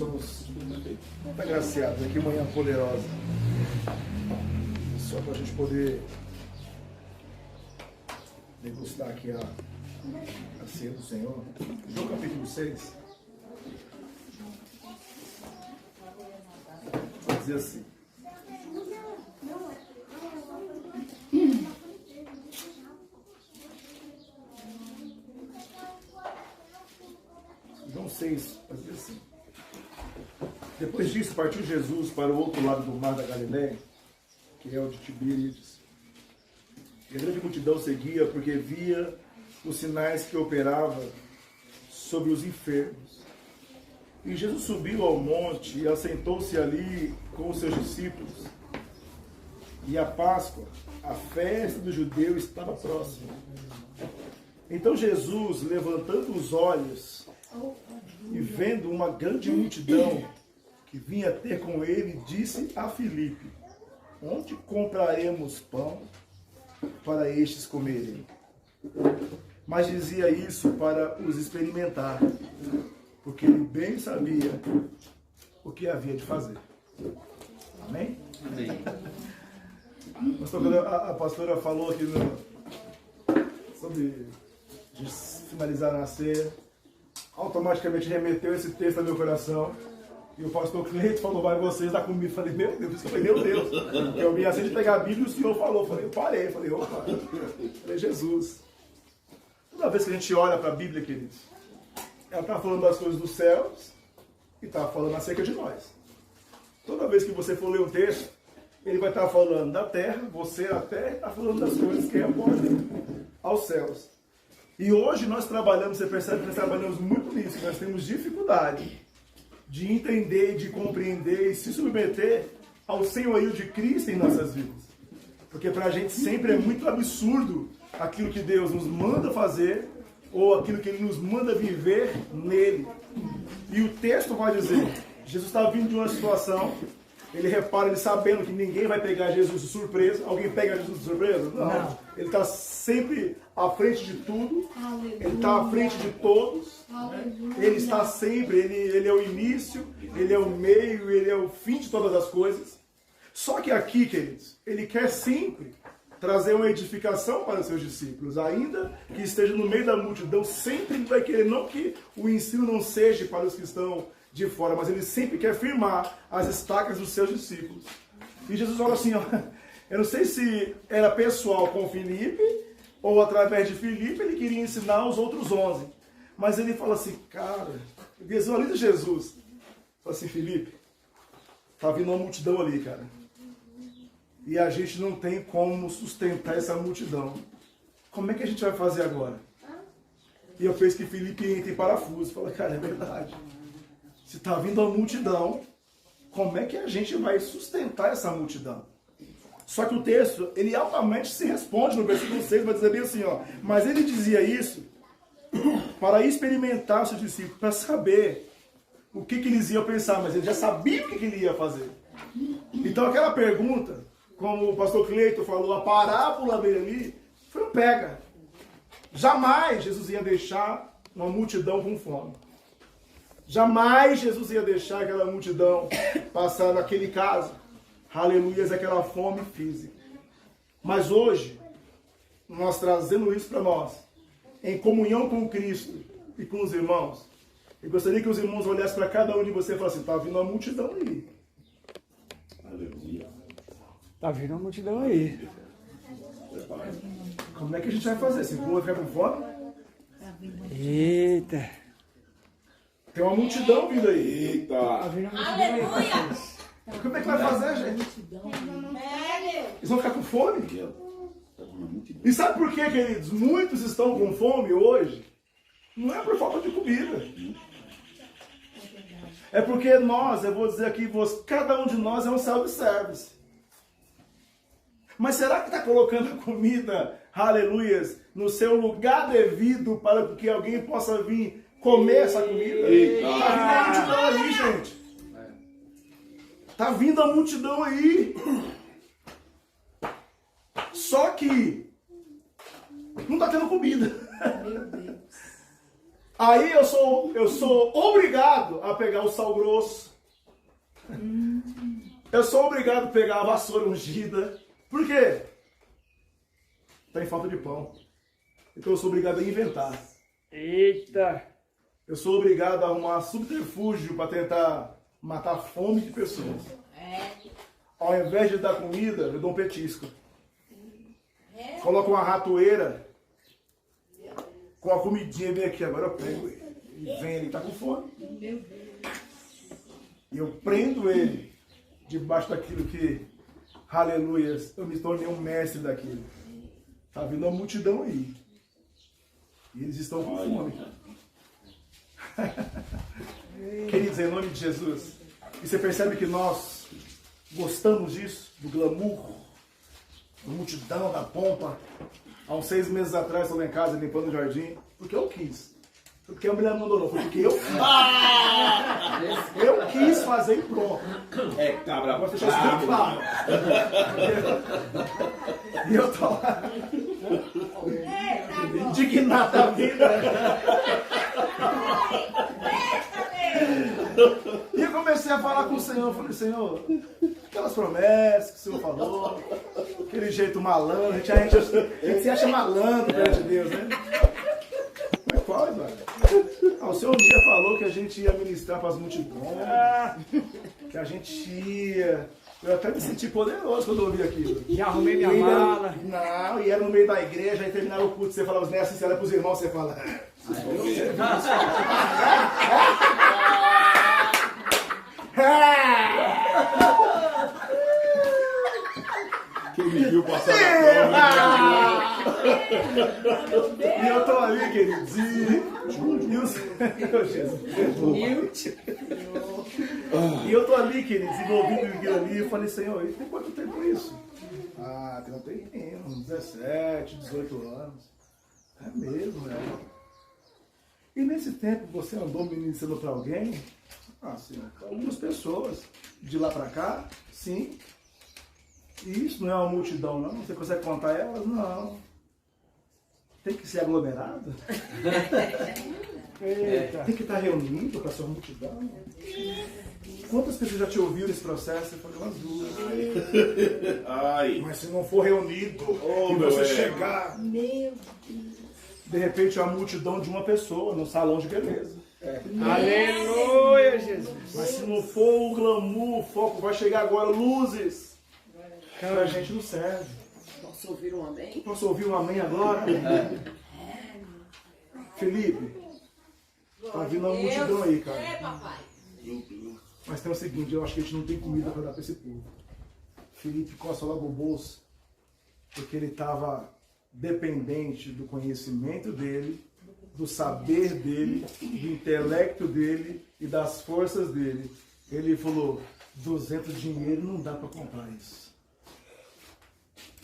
somos muito agraciados aqui, manhã poderosa. Só para a gente poder degustar aqui a ceia do Senhor. João capítulo 6. Vai dizer assim. João 6, vai dizer assim. Depois disso, partiu Jesus para o outro lado do mar da Galileia, que é o de Tiberíades. E a grande multidão seguia porque via os sinais que operava sobre os enfermos. E Jesus subiu ao monte e assentou-se ali com os seus discípulos. E a Páscoa, a festa dos judeus, estava próxima. Então Jesus, levantando os olhos e vendo uma grande multidão que vinha ter com ele, disse a Filipe: onde compraremos pão para estes comerem? Mas dizia isso para os experimentar, porque ele bem sabia o que havia de fazer. Amém? Amém. A pastora falou aqui sobre finalizar na ceia. Automaticamente remeteu esse texto ao meu coração. E o pastor Cleito falou: vai vocês dar comida. Eu falei: meu Deus. Eu falei: meu Deus. Eu me assim de pegar a Bíblia e o Senhor falou. Eu falei: eu parei. Eu falei: opa. Eu falei: Jesus. Toda vez que a gente olha para a Bíblia, queridos, ela está falando das coisas dos céus e está falando acerca de nós. Toda vez que você for ler um texto, ele vai estar falando da terra, você a terra, está falando das coisas que reportam aos céus. E hoje nós trabalhamos, você percebe que nós trabalhamos muito nisso, nós temos dificuldade de entender, de compreender e se submeter ao senhorio de Cristo em nossas vidas. Porque para a gente sempre é muito absurdo aquilo que Deus nos manda fazer ou aquilo que Ele nos manda viver nele. E o texto vai dizer, Jesus está vindo de uma situação, ele repara, ele sabendo que ninguém vai pegar Jesus de surpresa. Alguém pega Jesus de surpresa? Não. Ele está sempre à frente de tudo. Aleluia. Ele está à frente de todos. Ele está sempre, ele é o início, ele é o meio, ele é o fim de todas as coisas. Só que aqui, queridos, ele quer sempre trazer uma edificação para os seus discípulos, ainda que esteja no meio da multidão, sempre vai querer, não que o ensino não seja para os que estão de fora, mas ele sempre quer firmar as estacas dos seus discípulos. E Jesus fala assim, ó, eu não sei se era pessoal com Filipe, ou através de Filipe ele queria ensinar os outros 11. Mas ele fala assim, cara, visualiza Jesus. Fala assim, Filipe, tá vindo uma multidão ali, cara. E a gente não tem como sustentar essa multidão. Como é que a gente vai fazer agora? E eu penso que Filipe entra em parafuso. Fala, cara, é verdade. Se está vindo uma multidão, como é que a gente vai sustentar essa multidão? Só que o texto, ele altamente se responde no versículo 6, vai dizer bem assim, ó. Mas ele dizia isso para experimentar os seus discípulos, para saber o que eles iam pensar, mas ele já sabia o que ele ia fazer. Então aquela pergunta, como o pastor Cleito falou, a parábola dele ali, foi um pega. Jamais Jesus ia deixar uma multidão com fome. Jamais Jesus ia deixar aquela multidão passar naquele caso, aleluias, aquela fome física. Mas hoje, nós trazendo isso para nós, em comunhão com Cristo e com os irmãos, eu gostaria que os irmãos olhassem para cada um de vocês e falassem, está vindo uma multidão aí. Aleluia. Está vindo uma multidão aí. Como é que a gente vai fazer? Esse povo vai ficar com fome? Eita. Tem uma multidão vindo aí. Eita. Tá vindo uma multidão aí. Aleluia. Como é que vai fazer, gente? Eles vão ficar com fome? E sabe por quê, queridos? Muitos estão com fome hoje. Não é por falta de comida. É porque nós, eu vou dizer aqui, cada um de nós é um self-service. Mas será que está colocando a comida, aleluias, no seu lugar devido para que alguém possa vir comer essa comida? Está vindo a multidão aí, gente. Está vindo a multidão aí. Só que não está tendo comida. Meu Deus. Aí eu sou obrigado a pegar o sal grosso. Eu sou obrigado a pegar a vassoura ungida. Por quê? Está em falta de pão. Então eu sou obrigado a inventar. Eita! Eu sou obrigado a arrumar subterfúgio para tentar matar a fome de pessoas. Ao invés de dar comida, eu dou um petisco. Coloco uma ratoeira com a comidinha bem aqui. Agora eu pego ele. Ele vem, ele tá com fome. E eu prendo ele debaixo daquilo que, aleluias, eu me tornei um mestre daquilo. Tá vindo uma multidão aí. E eles estão com fome. Queridos, em nome de Jesus. E você percebe que nós gostamos disso, do glamour, da multidão, da pompa. Há uns 6 meses atrás, estou lá em casa limpando o jardim, porque eu quis. Porque a mulher mandou não, foi porque eu quis. Eu quis fazer e pronto. É cabra. Vou deixar isso bem claro. E eu tô lá, indignado da vida. E eu comecei a falar com o Senhor. Eu falei, Senhor, aquelas promessas que o Senhor falou, aquele jeito malandro, a gente se acha malandro perante Deus, né? Mas pode, velho. O Senhor um dia falou que a gente ia ministrar para as multidões, que a gente ia. Eu até me senti poderoso quando eu ouvi aquilo. Já arrumei minha ainda, mala. Não, e era no meio da igreja, aí terminava o culto, você falava, né, assim, você olha para os irmãos, você fala. Quem me viu passar na prova. E eu tô ali, queridos. E os... E eu tô ali, queridos, envolvido em aquilo ali. Eu falei, Senhor, e tem quanto tempo isso? Ah, tem um tempinho, uns 17, 18 anos. É mesmo, né? E nesse tempo você andou ministrando para alguém? Ah, sim, para algumas pessoas. De lá para cá, sim. E isso não é uma multidão, não? Você consegue contar elas? Não. Tem que ser aglomerado? Tem que estar reunido para a sua multidão? Quantas pessoas já te ouviram nesse processo? Eu falei, umas 2. Ai. Mas se não for reunido, e você chegar, de repente é a multidão de uma pessoa no salão de beleza. Aleluia, Jesus. Mas se não for o glamour, o foco, vai chegar agora luzes. Pra gente não serve. Posso ouvir um amém? Posso ouvir um amém agora? Felipe, tá vindo uma multidão aí, cara. Mas tem o seguinte, eu acho que a gente não tem comida para dar para esse povo. Felipe coça logo o bolso, porque ele estava dependente do conhecimento dele, do saber dele, do intelecto dele e das forças dele. Ele falou, 200 dinheiro não dá para comprar isso.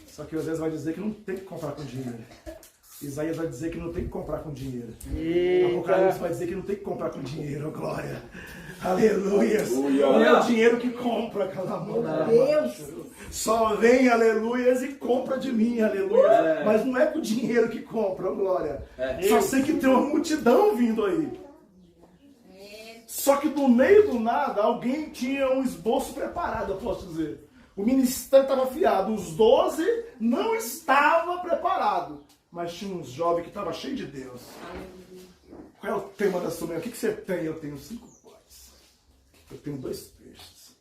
Só que às vezes vai dizer que não tem que comprar com dinheiro. Isaías vai dizer que não tem que comprar com dinheiro. Apocalipse vai dizer que não tem que comprar com dinheiro, glória. Aleluia. Não é o dinheiro que compra, Deus. Só vem, aleluias, e compra de mim, aleluia. Mas não é com o dinheiro que compra, glória. Só sei que tem uma multidão vindo aí. Só que no meio do nada, alguém tinha um esboço preparado, eu posso dizer. O ministério estava afiado, os 12 não estavam preparados. Mas tinha uns jovens que estavam cheios de Deus. Qual é o tema da sua manhã? O que você tem? Eu tenho 5 pães. Eu tenho 2 peixes.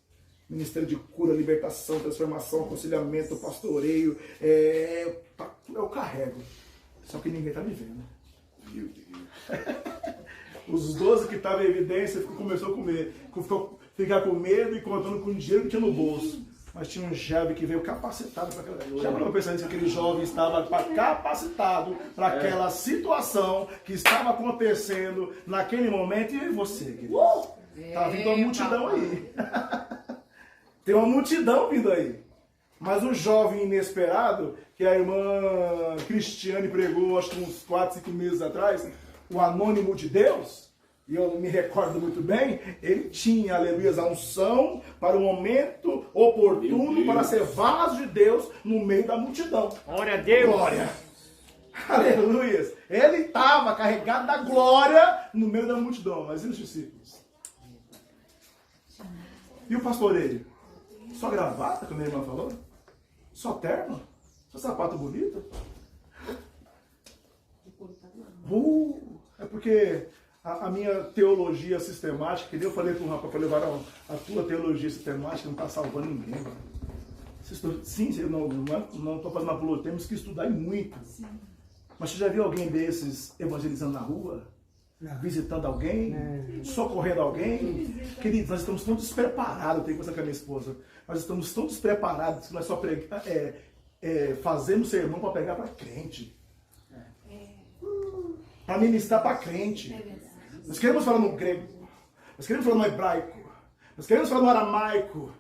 Ministério de cura, libertação, transformação, aconselhamento, pastoreio. Eu carrego. Só que ninguém está me vendo. Meu Deus. Os 12 que estavam em evidência começou a comer. Ficar com medo e contando com o dinheiro que tinha no bolso. Mas tinha um jovem que veio capacitado para aquela. Já parou pensando que aquele jovem estava capacitado para aquela situação que estava acontecendo naquele momento? E você, querido? Está vindo uma multidão aí. Tem uma multidão vindo aí. Mas o jovem inesperado, que a irmã Cristiane pregou, acho que uns 4, 5 meses atrás, o anônimo de Deus, e eu me recordo muito bem, ele tinha, aleluia, a unção para o momento oportuno para ser vaso de Deus no meio da multidão. Glória a Deus. Glória. Aleluia. Ele estava carregado da glória no meio da multidão. Mas e os discípulos? E o pastoreio? Só gravata, como a irmã falou? Só terno? Só sapato bonito? É porque a minha teologia sistemática, que nem eu falei para o rapaz, falei, varão, a tua teologia sistemática não está salvando ninguém. Sim, eu não estou fazendo apologia, temos que estudar muito. Sim. Mas você já viu alguém desses evangelizando na rua? Visitando alguém? Socorrendo alguém? Queridos, nós estamos tão despreparados, eu tenho que conversar com a minha esposa, nós estamos tão despreparados que nós só fazemos sermão para pregar para crente. Para ministrar para crente. Nós queremos falar no grego, nós queremos falar no hebraico, nós queremos falar no aramaico.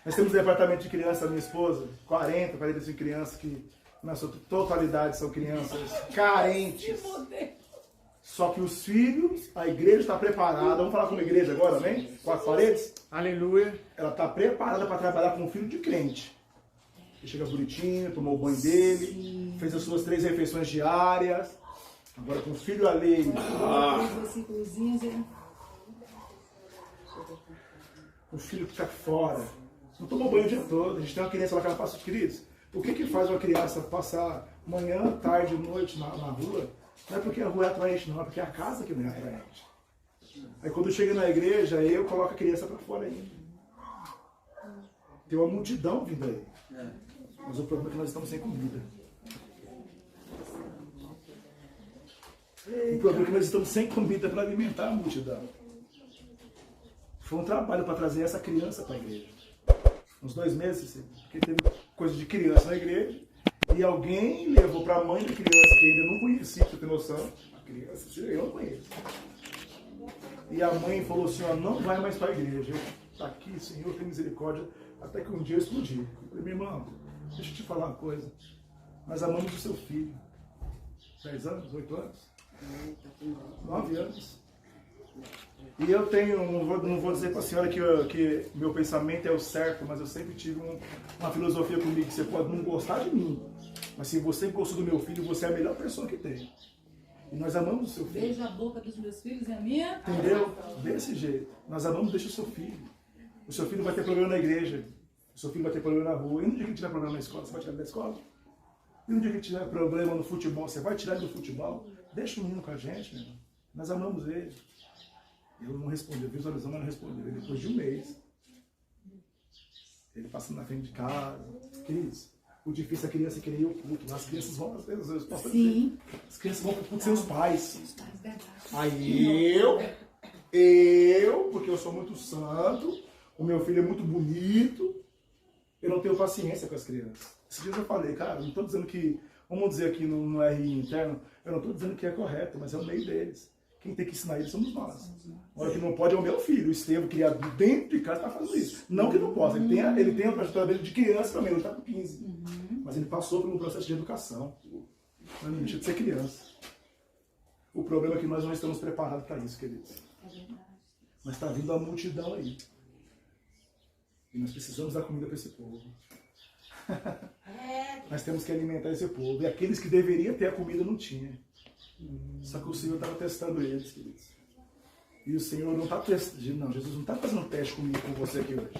Nós temos um departamento de criança, minha esposa, 45 crianças que na sua totalidade são crianças carentes. Só que os filhos, a igreja está preparada. Vamos falar como igreja agora, amém? Quatro paredes? Aleluia. Ela está preparada para trabalhar com um filho de crente. Ele chega bonitinho, tomou o banho dele, fez as suas 3 refeições diárias. Agora com o filho alheio. O filho que está fora. Não tomou banho o dia todo. A gente tem uma criança lá que ela passa, queridos. O que faz uma criança passar manhã, tarde, noite na rua? Não é porque a rua é atraente, não. É porque é a casa que não é atraente. Aí quando chega na igreja, eu coloco a criança para fora ainda. Tem uma multidão vindo aí. Mas o problema é que nós estamos sem comida. O problema é que nós estamos sem comida para alimentar a multidão. Foi um trabalho para trazer essa criança para a igreja. Uns 2 meses, porque teve coisa de criança na igreja, e alguém levou para a mãe da criança, que ainda não conhecia, para ter noção, a criança, eu não conheço. E a mãe falou assim, ó, não vai mais para a igreja. Está aqui, Senhor, tem misericórdia, até que um dia eu explodi. Eu falei, meu irmão, deixa eu te falar uma coisa. Nós amamos o seu filho. 10 anos, 8 anos? 9 anos. E eu tenho, não vou dizer para a senhora que meu pensamento é o certo, mas eu sempre tive uma filosofia comigo, que você pode não gostar de mim, mas se você gostou do meu filho, você é a melhor pessoa que tem. E nós amamos o seu filho. Beijo a boca dos meus filhos, é a minha? Entendeu? Desse jeito. Nós amamos, deixa o seu filho. O seu filho vai ter problema na igreja, o seu filho vai ter problema na rua, e no dia que ele tiver problema na escola, você vai tirar ele da escola? E no dia que ele tiver problema no futebol, você vai tirar ele do futebol? Deixa o menino com a gente, meu irmão. Nós amamos ele. Ele não respondeu, visualizou, mas não respondeu. Ele, depois de 1 mês, ele passando na frente de casa. Queridos, o difícil é a criança querer ir ao culto. As crianças vão, às vezes, as crianças vão para o culto sem os pais. Aí eu, porque eu sou muito santo, o meu filho é muito bonito, eu não tenho paciência com as crianças. Esses dias eu falei, cara, não estou dizendo que, vamos dizer aqui no RI interno, eu não estou dizendo que é correto, mas é o meio deles. Quem tem que ensinar eles somos nós. Agora que não pode é o meu filho, o Estevam, criado dentro de casa, está fazendo isso. Não que não possa, ele tem a trajetória dele de criança também, ele está com 15. Mas ele passou por um processo de educação. Mas não deixa de ser criança. O problema é que nós não estamos preparados para isso, queridos. Mas está vindo a multidão aí. E nós precisamos dar comida para esse povo. Nós temos que alimentar esse povo. E aqueles que deveriam ter a comida não tinham. Só que o Senhor estava testando eles, queridos. E o Senhor não está testando. Não, Jesus não está fazendo teste comigo, com você aqui hoje.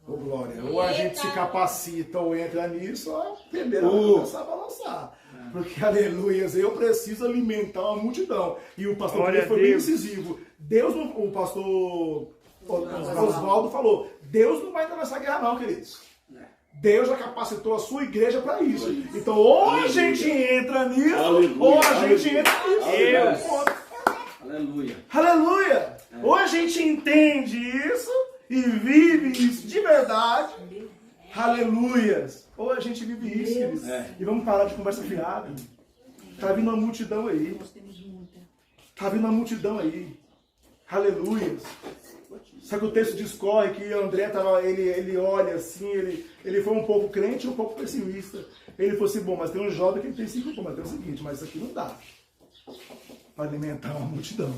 Ô, glória. Ou a gente se capacita ou entra nisso, ou a primeira vai começar a balançar. Porque, aleluia, eu preciso alimentar uma multidão. E o pastor foi bem incisivo. Deus não, o pastor Oswaldo falou, Deus não vai entrar nessa guerra não, queridos. Deus já capacitou a sua igreja para isso. Então, ou a gente entra nisso, ou a gente entra nisso. Aleluia. Aleluia. Ou a gente entende isso e vive isso de verdade. Aleluias. Ou a gente vive isso, queridos. E vamos parar de conversa fiada. Está vindo uma multidão aí. Está vindo uma multidão aí. Aleluias. Só que o texto discorre que André ele olha assim, ele foi um pouco crente e um pouco pessimista. Ele falou assim, bom, mas tem um jovem que ele tem 5 mas tem o seguinte, mas isso aqui não dá para alimentar uma multidão.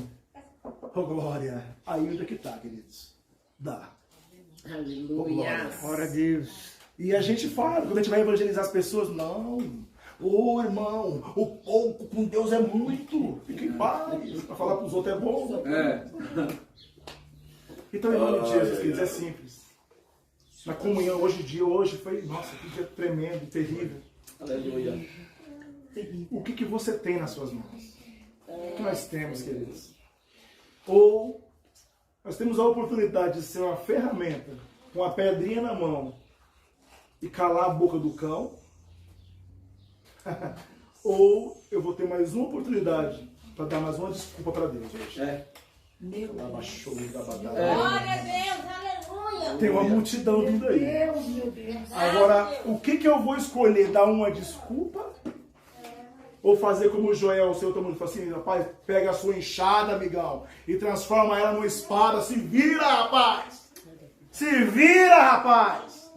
Oh, glória. Ainda que tá, queridos. Dá. Aleluia. Glória a Deus. E a gente fala, quando a gente vai evangelizar as pessoas, não. Ô irmão, o pouco com Deus é muito. Fique em paz. Pra falar pros outros é bom. Então, em nome de Jesus, queridos, é simples. Na comunhão, hoje foi, nossa, que dia tremendo, terrível. Aleluia. O que você tem nas suas mãos? O que nós temos, queridos? Ou nós temos a oportunidade de ser uma ferramenta, com a pedrinha na mão, e calar a boca do cão? Ou eu vou ter mais uma oportunidade para dar mais uma desculpa para Deus hoje? Meu Deus. Glória a Deus, aleluia. Tem uma multidão vindo aí. Meu Deus. Agora, o que eu vou escolher? Dar uma desculpa? Ou fazer como o Joel, o seu todo mundo fala assim, rapaz, pega a sua enxada, amigão, e transforma ela numa espada. Se vira, rapaz! Se vira, rapaz!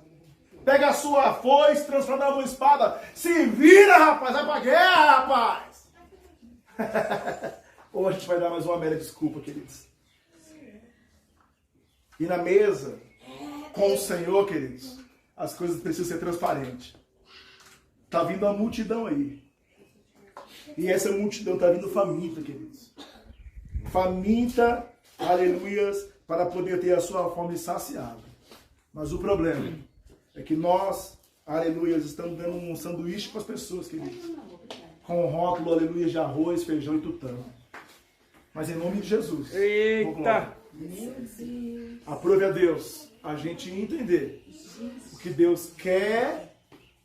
Pega a sua foice, transforma ela numa espada. Se vira, rapaz! Vai pra guerra, rapaz! Ou a gente vai dar mais uma mera desculpa, queridos. E na mesa, com o Senhor, queridos, as coisas precisam ser transparentes. Tá vindo uma multidão aí. E essa multidão está vindo faminta, queridos. Faminta, aleluias, para poder ter a sua fome saciada. Mas o problema é que nós, aleluias, estamos dando um sanduíche para as pessoas, queridos. Com rótulo, aleluia, de arroz, feijão e tutano. Mas em nome de Jesus. Eita! Aprove a Deus a gente entender o que Deus quer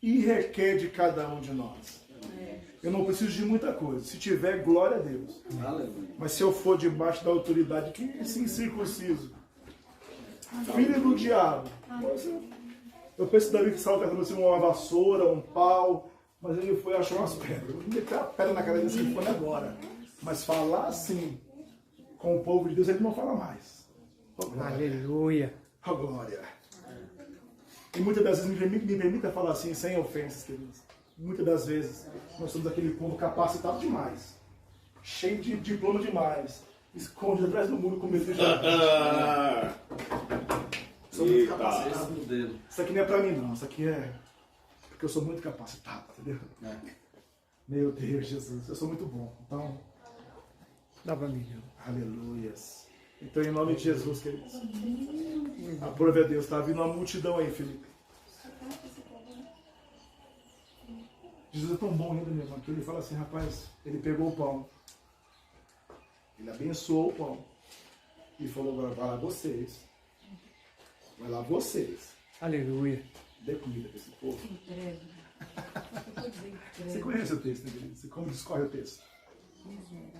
e requer de cada um de nós. Eu não preciso de muita coisa. Se tiver, glória a Deus. Aleluia. Mas se eu for debaixo da autoridade, que é incircunciso, filho do diabo. Eu penso que Davi que estava tentando assim, uma vassoura, um pau, mas ele foi achou umas pedras. Eu meter a pedra na cara dele assim, foi agora. Mas falar assim com o povo de Deus, ele não fala mais. Oh, glória. Aleluia! Oh, glória. E muitas das vezes me permita falar assim, sem ofensas, queridos. Muitas das vezes nós somos aquele povo capacitado demais, cheio de diploma demais, esconde atrás do muro com medo de Jesus. Sou muito capacitado. Isso aqui não é pra mim não, isso aqui é porque eu sou muito capacitado, entendeu? Meu Deus, Jesus, eu sou muito bom. Então, Dá pra mim. aleluias. Então, em nome de Jesus, queridos, aprove a Deus, tá vindo uma multidão aí, Felipe. Jesus é tão bom ainda, meu irmão, que ele fala assim, rapaz, ele pegou o pão, ele abençoou o pão e falou, agora vai lá vocês, Aleluia! dê comida para esse povo. Você conhece o texto, né, querido? Você como discorre o texto.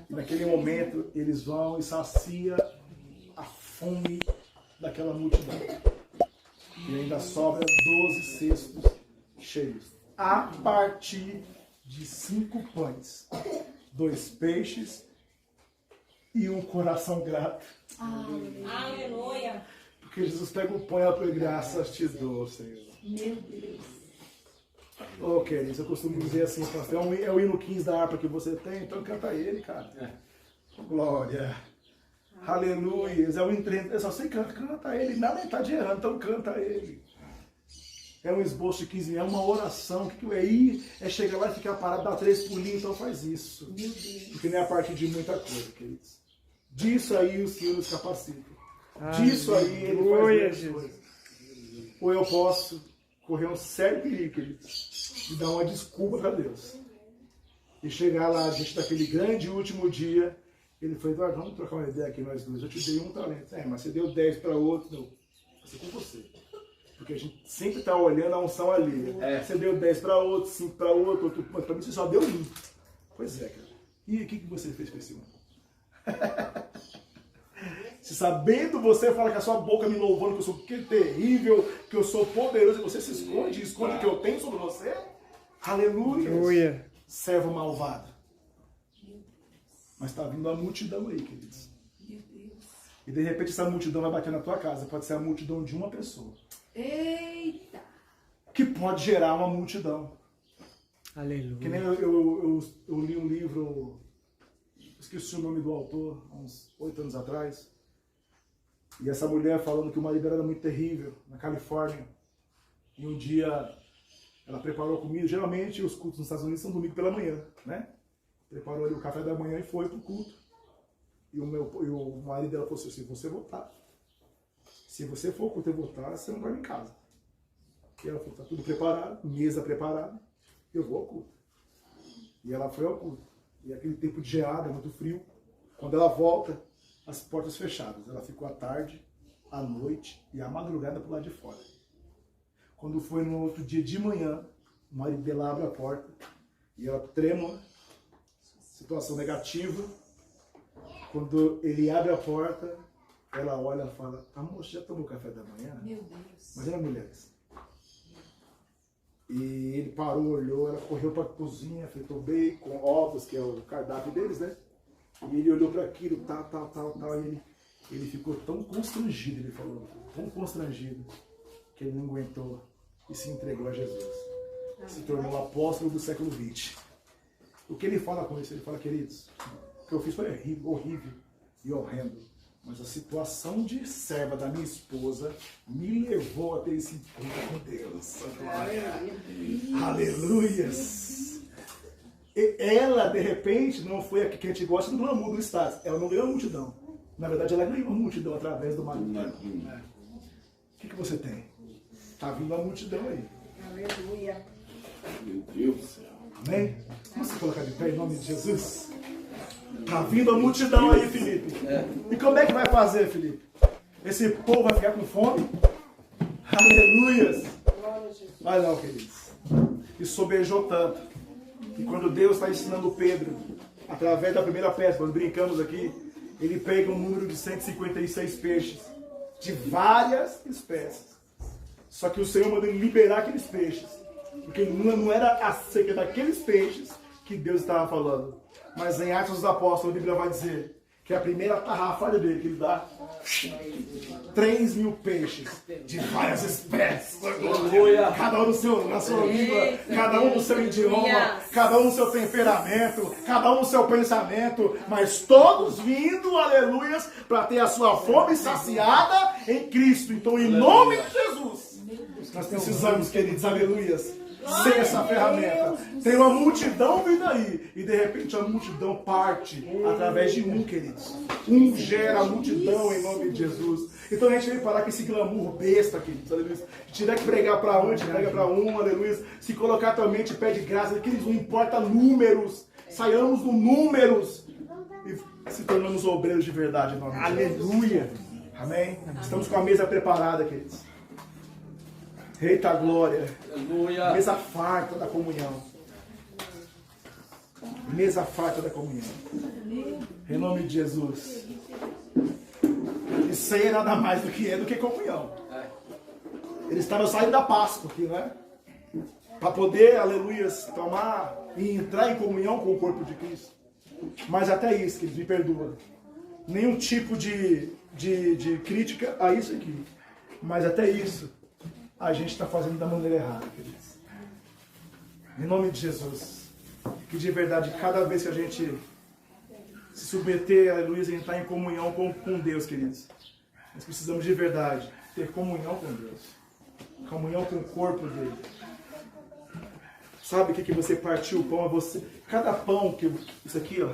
E naquele momento, eles vão e sacia a fome daquela multidão. E ainda sobra 12 cestos cheios. A partir de 5 pães, 2 peixes e um coração grato. Aleluia. Porque Jesus pega o pão e ela graças te dou, Senhor. Meu Deus. Ô, queridos, eu costumo dizer assim, pastor, é o hino 15 da harpa que você tem, então canta ele, cara. Glória. Aleluia. É o entreno. Eu só sei cantar, canta ele. Na metade errando, então canta ele. É um esboço de 15 minutos, é uma oração. O que é ir? É chegar lá e ficar parado, dar 3 pulinhos, então faz isso. Meu Deus. Porque não é a partir de muita coisa, queridos. Disso aí o Senhor nos capacita. Disso aí ele faz grandes coisas. Ou eu posso correr um sério perigo, queridos, e dar uma desculpa para Deus. E chegar lá, diante daquele grande último dia, ele falou, Eduardo, vamos trocar uma ideia aqui nós dois. Eu te dei 1 talento. Mas você deu 10 para outro. Não, vai ser com você. Porque a gente sempre está olhando a unção ali. Você deu 10 para outro, 5 para outro, mas para mim você só deu 1. Pois é, cara. E o que você fez com esse 1? Se sabendo você fala que a sua boca me louvando, que eu sou terrível, que eu sou poderoso, e você se esconde o que eu tenho sobre você? Aleluia! Aleluia! Servo malvado. Mas está vindo uma multidão aí, queridos. Meu Deus. E de repente essa multidão vai bater na tua casa. Pode ser a multidão de uma pessoa. Eita. Que pode gerar uma multidão. Aleluia! Que nem eu li um livro, esqueci o nome do autor, há uns 8 anos atrás. E essa mulher falando que o marido era muito terrível, na Califórnia. E um dia ela preparou comida. Geralmente os cultos nos Estados Unidos são domingo pela manhã, né? Preparou ali o café da manhã e foi pro culto. E o marido dela falou assim, se você voltar, se você for ao culto e voltar, você não vai em casa. E ela falou, tá tudo preparado, mesa preparada, eu vou ao culto. E ela foi ao culto. E aquele tempo de geada, muito frio. Quando ela volta, as portas fechadas. Ela ficou à tarde, à noite e à madrugada pro lado de fora. Quando foi no outro dia de manhã, o marido dela abre a porta e ela trêmula, situação negativa. Quando ele abre a porta, ela olha e fala, amor, você já tomou café da manhã? Meu Deus. Imagina, mulheres. E ele parou, olhou, ela correu para a cozinha, fritou bacon, ovos, que é o cardápio deles, né? E ele olhou para aquilo, tal, e ele ficou tão constrangido, ele falou, tão constrangido, que ele não aguentou e se entregou a Jesus. Se tornou o apóstolo do século XX. O que ele fala com isso? Ele fala, queridos, o que eu fiz foi horrível e horrendo. Mas a situação de serva da minha esposa me levou a ter esse encontro com Deus. Aleluias! E ela, de repente, não foi a que a gente gosta do glamour do status. Ela não ganhou a multidão. Na verdade, ela ganhou a multidão através do marido. O que você tem? Tá vindo a multidão aí. Aleluia. Meu Deus do céu. Amém? Vamos se colocar de pé em nome de Jesus? Tá vindo a multidão aí, Felipe. E como é que vai fazer, Felipe? Esse povo vai ficar com fome? Aleluias! Vai não, queridos. E sobejou tanto. E quando Deus está ensinando Pedro, através da primeira peça, quando brincamos aqui, ele pega um número de 156 peixes, de várias espécies. Só que o Senhor mandou ele liberar aqueles peixes. Porque não era acerca daqueles peixes que Deus estava falando. Mas em Atos dos Apóstolos, a Bíblia vai dizer que a primeira tarrafada dele, que ele dá 3.000 peixes de várias espécies. Cada um na sua língua, cada um no seu idioma, cada um no seu temperamento, cada um no seu pensamento, mas todos vindo, aleluias, para ter a sua fome saciada em Cristo. Então, em nome de Jesus, nós precisamos, queridos, aleluias, ser essa ferramenta. Tem uma multidão vindo aí. E de repente a multidão parte através de um, queridos. Um gera a multidão em nome de Jesus. Então a gente vem parar com esse glamour besta, queridos. Aleluia. Se tiver que pregar para um, a gente prega para um, aleluia. Se colocar tua mente, pede graça. Queridos, não importa números. Saiamos do números. E se tornamos obreiros de verdade em nome de Jesus. Aleluia. Amém? Estamos com a mesa preparada, queridos. Eita glória. Aleluia. Mesa farta da comunhão. Mesa farta da comunhão. Em nome de Jesus. E ceia nada mais do que comunhão. Eles estavam saindo da Páscoa aqui, né? Para poder, aleluia, tomar e entrar em comunhão com o corpo de Cristo. Mas até isso, queridos, me perdoa. Nenhum tipo de crítica a isso aqui. Mas até isso, a gente está fazendo da maneira errada, queridos. Em nome de Jesus. Que de verdade, cada vez que a gente se submeter, aleluia, e entrar em comunhão com Deus, queridos, nós precisamos de verdade ter comunhão com Deus. Comunhão com o corpo dele. Sabe o que você partiu o pão? É você. Cada pão, isso aqui, ó,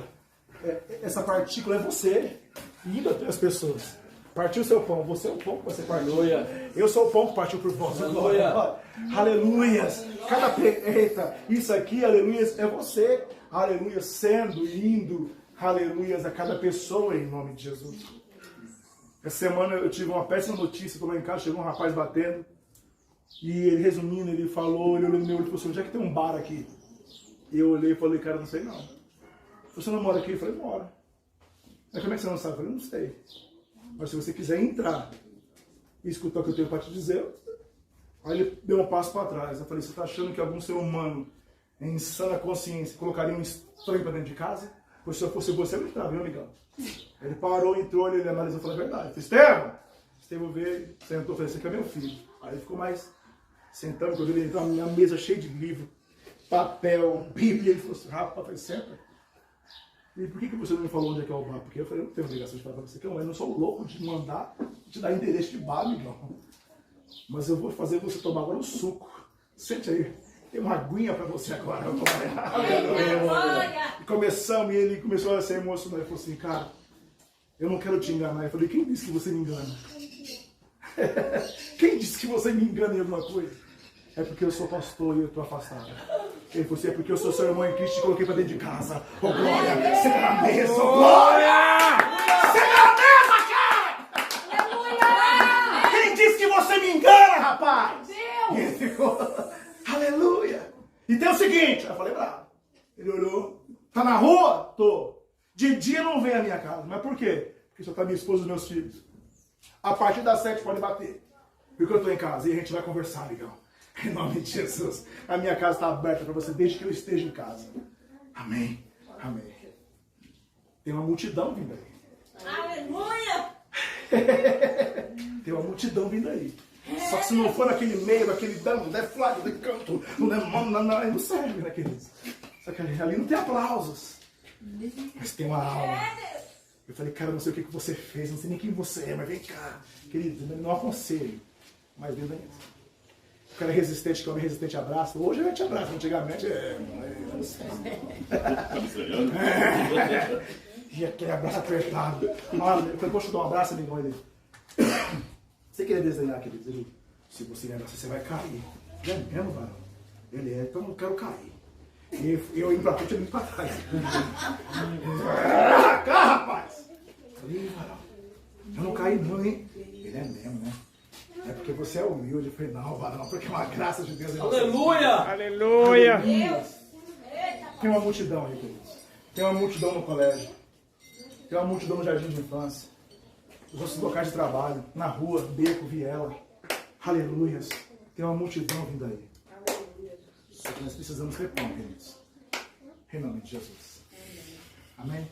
essa partícula é você indo até as pessoas. Partiu o seu pão, você é o pão que você partiu. Aleluia. Eu sou o pão que partiu por vós. Aleluia. Aleluias. Eita, isso aqui, aleluias, é você. Aleluia, sendo e indo, aleluias, a cada pessoa em nome de Jesus. Essa semana eu tive uma péssima notícia, estou lá em casa, chegou um rapaz batendo. E ele, resumindo, ele falou, ele olhou no meu olho e falou assim, onde é que tem um bar aqui? E eu olhei e falei, cara, não sei não. Você não mora aqui? Eu falei, mora. Mas como é que você não sabe? Eu falei, não sei. Mas se você quiser entrar e escutar o que eu tenho para te dizer... Aí ele deu um passo para trás. Eu falei, você está achando que algum ser humano, em sã consciência, colocaria um estranho para dentro de casa? Pois se eu fosse você, eu não entrava, viu, amigão? Ele parou, entrou, ele analisou e falou a verdade. Eu falei, Estevão veio, sentou, falei, esse aqui é meu filho. Aí ele ficou mais sentando, quando ele entrou na minha mesa cheia de livro, papel, bíblia. Ele falou assim, rapaz, eu falei, senta. E por que você não me falou onde é que é o bar? Porque eu falei, eu não tenho obrigação de falar para você que eu não sou louco de mandar te dar endereço de bar, amigão. Mas eu vou fazer você tomar agora um suco. Sente aí. Tem uma aguinha para você agora. E começamos, e ele começou a ser emocionado. Ele falou assim, cara, eu não quero te enganar. Eu falei, quem disse que você me engana? Quem disse que você me engana em alguma coisa? É porque eu sou pastor e eu estou afastado. Ele falou assim, é porque eu sou seu irmão em Cristo e te coloquei para dentro de casa. Oh, glória! Senta na mesa, oh, glória! Senta na mesa, cara! Quem disse que você me engana, rapaz? E ele ficou, aleluia! E tem o seguinte, eu falei, bravo. Ele olhou, tá na rua? Tô. De dia não vem à minha casa. Mas por quê? Porque só tá minha esposa e meus filhos. A partir das 7 pode bater. Porque eu tô em casa e a gente vai conversar, legal. Em nome de Jesus. A minha casa está aberta para você desde que eu esteja em casa. Amém. Amém. Tem uma multidão vindo aí. Aleluia! Tem uma multidão vindo aí. Só que se não for naquele meio, naquele dano, não é flag, não é canto, não serve, né, queridos? Só que ali não tem aplausos. Mas tem uma alma. Eu falei, cara, eu não sei o que você fez, não sei nem quem você é, mas vem cá. Querido, não aconselho. Mas Deus é isso. O cara é resistente, que o homem resistente abraça. Hoje eu te abraço, antigamente não sei. E aquele abraço apertado. Eu falei, poxa, eu dou um abraço, amigo dele. Você queria desenhar, querido? Ele, se você me abraçar, você vai cair. Ele é mesmo, varão? Ele é, então eu não quero cair. E eu indo pra frente, ele indo pra trás. Cá, rapaz! Eu falei, varão, eu não caí não, hein? Ele é mesmo, né? É porque você é humilde. Eu falei, não, varão, porque é uma graça de Deus. Aleluia! Aleluia. Tem uma multidão aí, queridos. Tem uma multidão no colégio. Tem uma multidão no jardim de infância. Nos nossos locais de trabalho. Na rua, beco, viela. Aleluias. Tem uma multidão vindo aí. Só que nós precisamos repor, queridos. Em nome de Jesus. Amém?